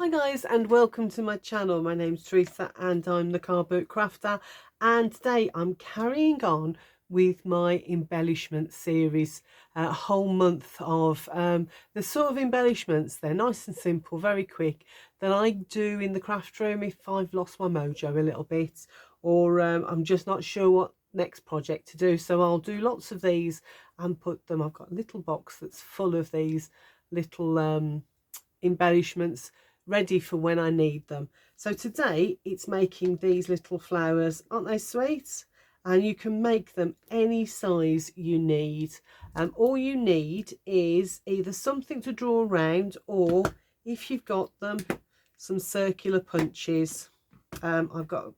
Hi guys, and welcome to my channel. My name's Teresa and I'm the Carbootcrafter, and today I'm carrying on with my embellishment series. A whole month of the sort of embellishments. They're nice and simple, very quick, that I do in the craft room if I've lost my mojo a little bit, or I'm just not sure what next project to do. So I'll do lots of these and put them, I've got a little box that's full of these little embellishments ready for when I need them. So today it's making these little flowers. Aren't they sweet? And you can make them any size you need. All you need is either something to draw around, or if you've got them, some circular punches. I've got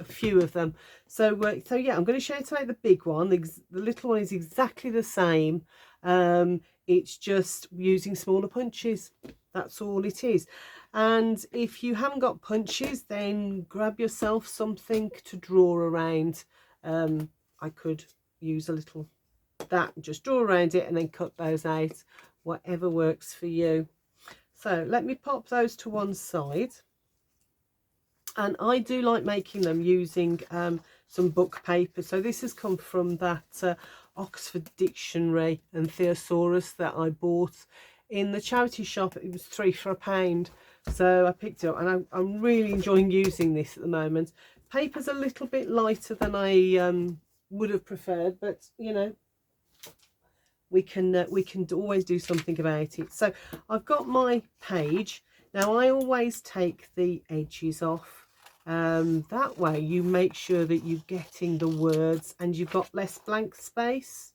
a few of them. So yeah, I'm going to show you how to make the big one. The little one is exactly the same. It's just using smaller punches. That's all it is. And if you haven't got punches, then grab yourself something to draw around. I could use a little that, just draw around it and then cut those out, whatever works for you. So let me pop those to one side. And I do like making them using some book paper. So this has come from that Oxford Dictionary and Thesaurus that I bought in the charity shop. It was £3 for £1, so I picked it up, and I'm really enjoying using this at the moment. Paper's a little bit lighter than I would have preferred, but you know, we can always do something about it. So I've got my page. Now I always take the edges off. That way you make sure that you're getting the words and you've got less blank space.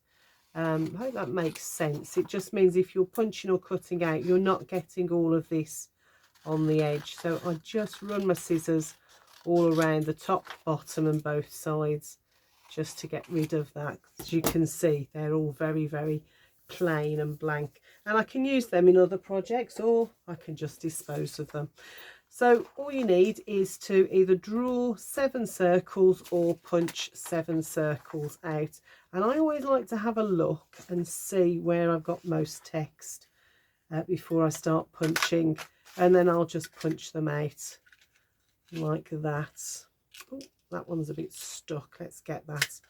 I hope that makes sense. It just means if you're punching or cutting out, you're not getting all of this on the edge. So I just run my scissors all around the top, bottom and both sides, just to get rid of that. As you can see, they're all very, very plain and blank, and I can use them in other projects, or I can just dispose of them. So all you need is to either draw 7 circles or punch 7 circles out. And I always like to have a look and see where I've got most text before I start punching, and then I'll just punch them out like that. Oh, that one's a bit stuck. Let's get that.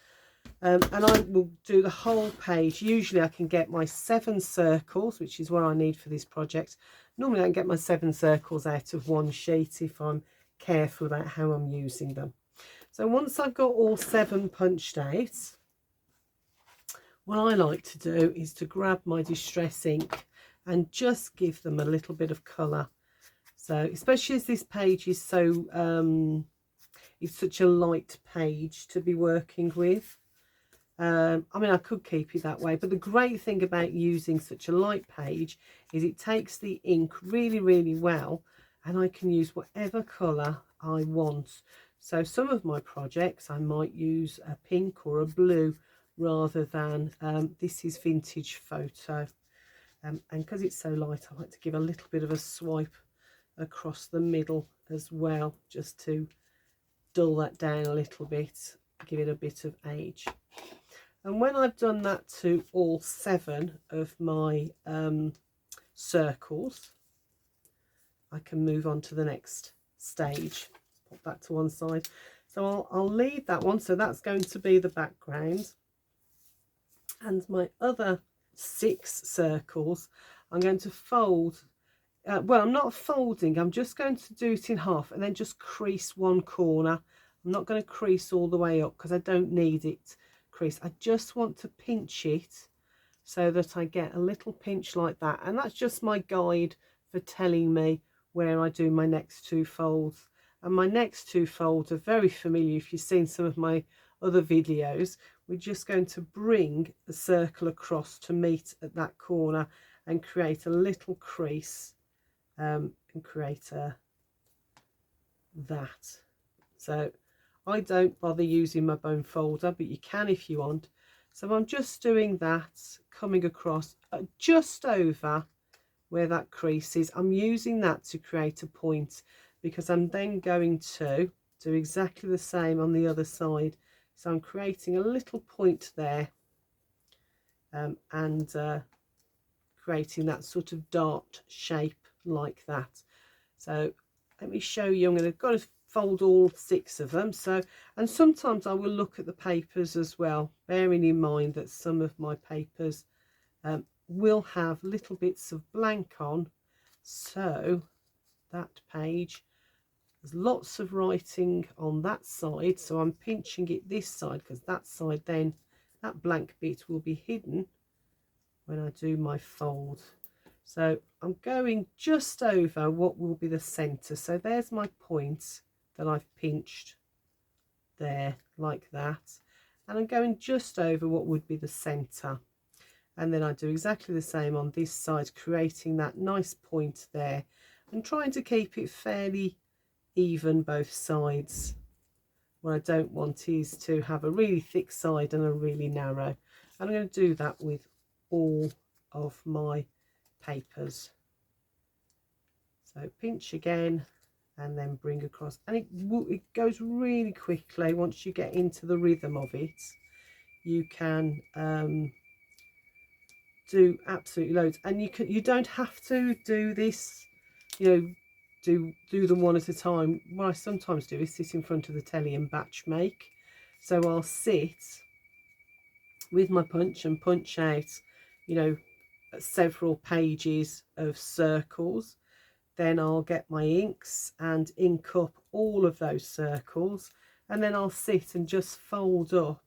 And I will do the whole page. Usually I can get my 7 circles, which is what I need for this project. Normally I can get my 7 circles out of one sheet if I'm careful about how I'm using them. So once I've got all 7 punched out, what I like to do is to grab my distress ink and just give them a little bit of colour. So especially as this page is so it's such a light page to be working with. I mean, I could keep it that way, but the great thing about using such a light page is it takes the ink really, really well, and I can use whatever colour I want. So some of my projects I might use a pink or a blue rather than this is vintage photo, and because it's so light, I like to give a little bit of a swipe across the middle as well, just to dull that down a little bit, give it a bit of age. And when I've done that to all 7 of my circles, I can move on to the next stage. Pop that to one side. So I'll leave that one. So that's going to be the background. And my other 6 circles, I'm going to fold. Well, I'm not folding. I'm just going to do it in half and then just crease one corner. I'm not going to crease all the way up because I don't need it. Crease. I just want to pinch it so that I get a little pinch like that, and that's just my guide for telling me where I do my next 2 folds. And my next 2 folds are very familiar if you've seen some of my other videos. We're just going to bring the circle across to meet at that corner and create a little crease and create that. So I don't bother using my bone folder, but you can if you want. So I'm just doing that, coming across just over where that crease is. I'm using that to create a point, because I'm then going to do exactly the same on the other side. So I'm creating a little point there and creating that sort of dart shape like that. So let me show you. I'm going to fold all 6 of them. So, and sometimes I will look at the papers as well, bearing in mind that some of my papers will have little bits of blank on. So that page, there's lots of writing on that side, so I'm pinching it this side, because that side then, that blank bit will be hidden when I do my fold. So I'm going just over what will be the centre. So there's my point that I've pinched there, like that. And I'm going just over what would be the centre. And then I do exactly the same on this side, creating that nice point there and trying to keep it fairly even both sides. What I don't want is to have a really thick side and a really narrow. And I'm going to do that with all of my papers. So pinch again and then bring across, and it goes really quickly once you get into the rhythm of it. You can do absolutely loads, and you don't have to do this, you know, do them one at a time. What I sometimes do is sit in front of the telly and batch make. So I'll sit with my punch and punch out, you know, several pages of circles. Then I'll get my inks and ink up all of those circles, and then I'll sit and just fold up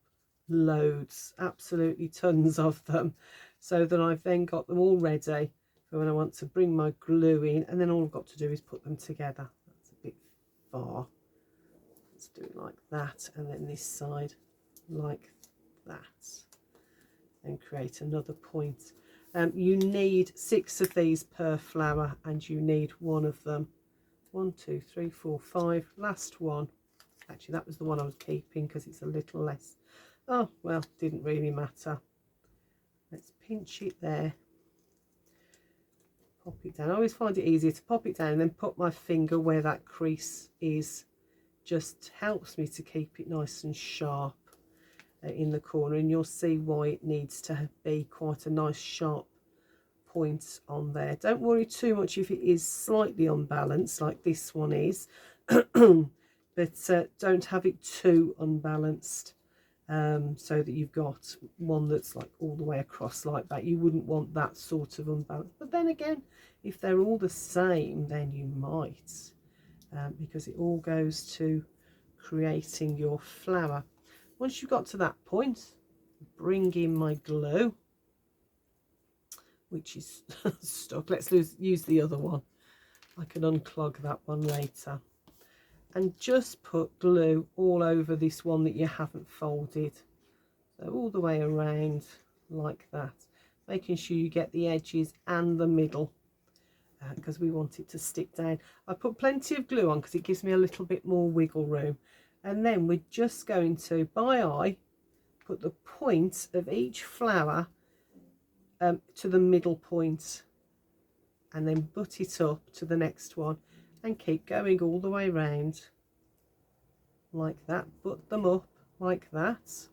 loads, absolutely tons of them, so that I've then got them all ready for when I want to bring my glue in, and then all I've got to do is put them together. That's a bit far. Let's do it like that, and then this side like that, and create another point. You need 6 of these per flower, and you need 1 of them. 1, 2, 3, 4, 5. Last one. Actually, that was the one I was keeping because it's a little less. Oh, well, didn't really matter. Let's pinch it there. Pop it down. I always find it easier to pop it down and then put my finger where that crease is. Just helps me to keep it nice and sharp in the corner, and you'll see why it needs to be quite a nice sharp point on there. Don't worry too much if it is slightly unbalanced like this one is, but don't have it too unbalanced, so that you've got one that's like all the way across like that. You wouldn't want that sort of unbalance. But then again, if they're all the same, then you might, because it all goes to creating your flower. Once you've got to that point, bring in my glue, which is stuck. Let's use the other one. I can unclog that one later. And just put glue all over this one that you haven't folded. So all the way around like that. Making sure you get the edges and the middle, because we want it to stick down. I put plenty of glue on because it gives me a little bit more wiggle room. And then we're just going to, by eye, put the point of each flower to the middle point, and then butt it up to the next one, and keep going all the way around like that. Butt them up like that,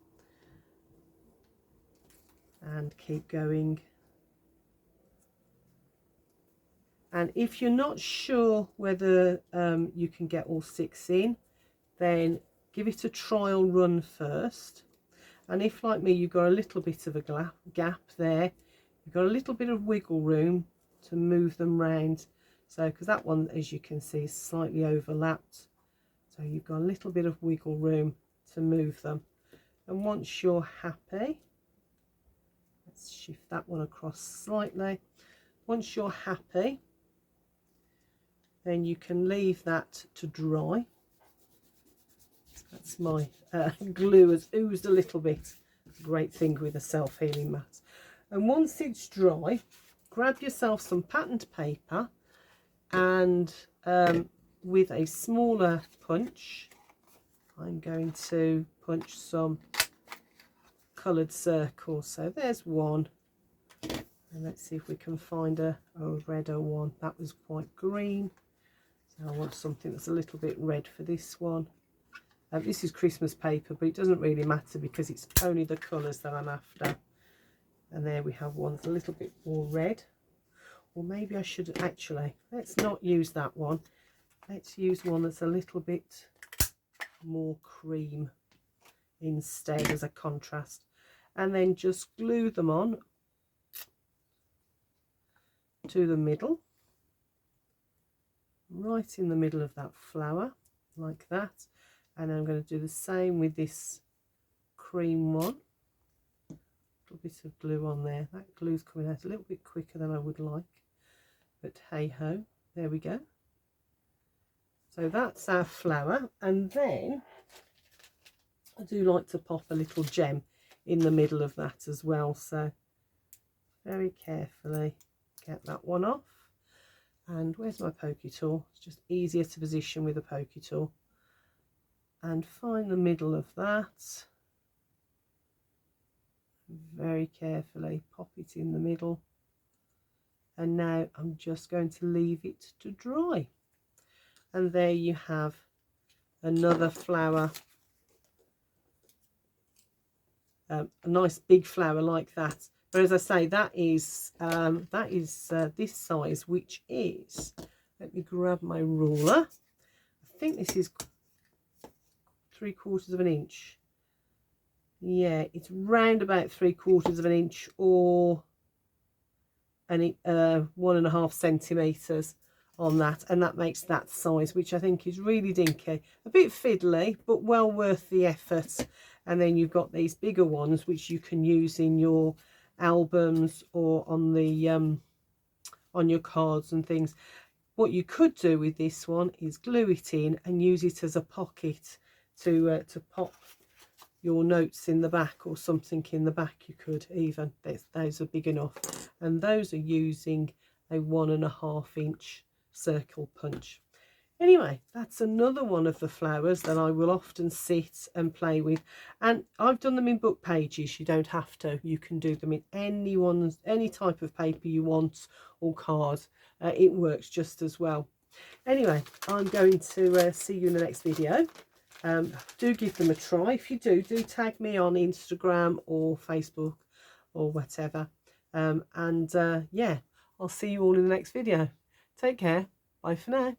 and keep going. And if you're not sure whether you can get all 6 in, then give it a trial run first. And if, like me, you've got a little bit of a gap there, you've got a little bit of wiggle room to move them round. So, because that one, as you can see, is slightly overlapped. So you've got a little bit of wiggle room to move them. And once you're happy, let's shift that one across slightly. Once you're happy, then you can leave that to dry. That's my glue has oozed a little bit. Great thing with a self-healing mat. And once it's dry, grab yourself some patterned paper, and with a smaller punch, I'm going to punch some coloured circles. So there's one, and let's see if we can find a redder one. That was quite green, so I want something that's a little bit red for this one. This is Christmas paper, but it doesn't really matter because it's only the colours that I'm after. And there we have one that's a little bit more red. or maybe I should actually, let's not use that one. Let's use one that's a little bit more cream instead as a contrast, and then just glue them on to the middle, right in the middle of that flower, like that. And I'm going to do the same with this cream one. A little bit of glue on there. That glue's coming out a little bit quicker than I would like, but hey ho, there we go. So that's our flower, and then I do like to pop a little gem in the middle of that as well, so very carefully get that one off. And where's my pokey tool? It's just easier to position with a pokey tool. And find the middle of that. Very carefully pop it in the middle. And now I'm just going to leave it to dry. And there you have another flower. A nice big flower like that. But as I say, that is this size, which is, let me grab my ruler. I think this is 3/4 of an inch. Yeah, it's round about 3/4 of an inch, or 1.5 centimeters on that, and that makes that size, which I think is really dinky, a bit fiddly, but well worth the effort. And then you've got these bigger ones which you can use in your albums or on the on your cards and things. What you could do with this one is glue it in and use it as a pocket to pop your notes in the back, or something in the back. You could even, those are big enough, and those are using a 1.5 inch circle punch. Anyway, that's another one of the flowers that I will often sit and play with, and I've done them in book pages. You don't have to, you can do them in any type of paper you want, or card. It works just as well. Anyway, I'm going to see you in the next video. Do give them a try. If you do tag me on Instagram or Facebook or whatever, yeah, I'll see you all in the next video. Take care. Bye for now.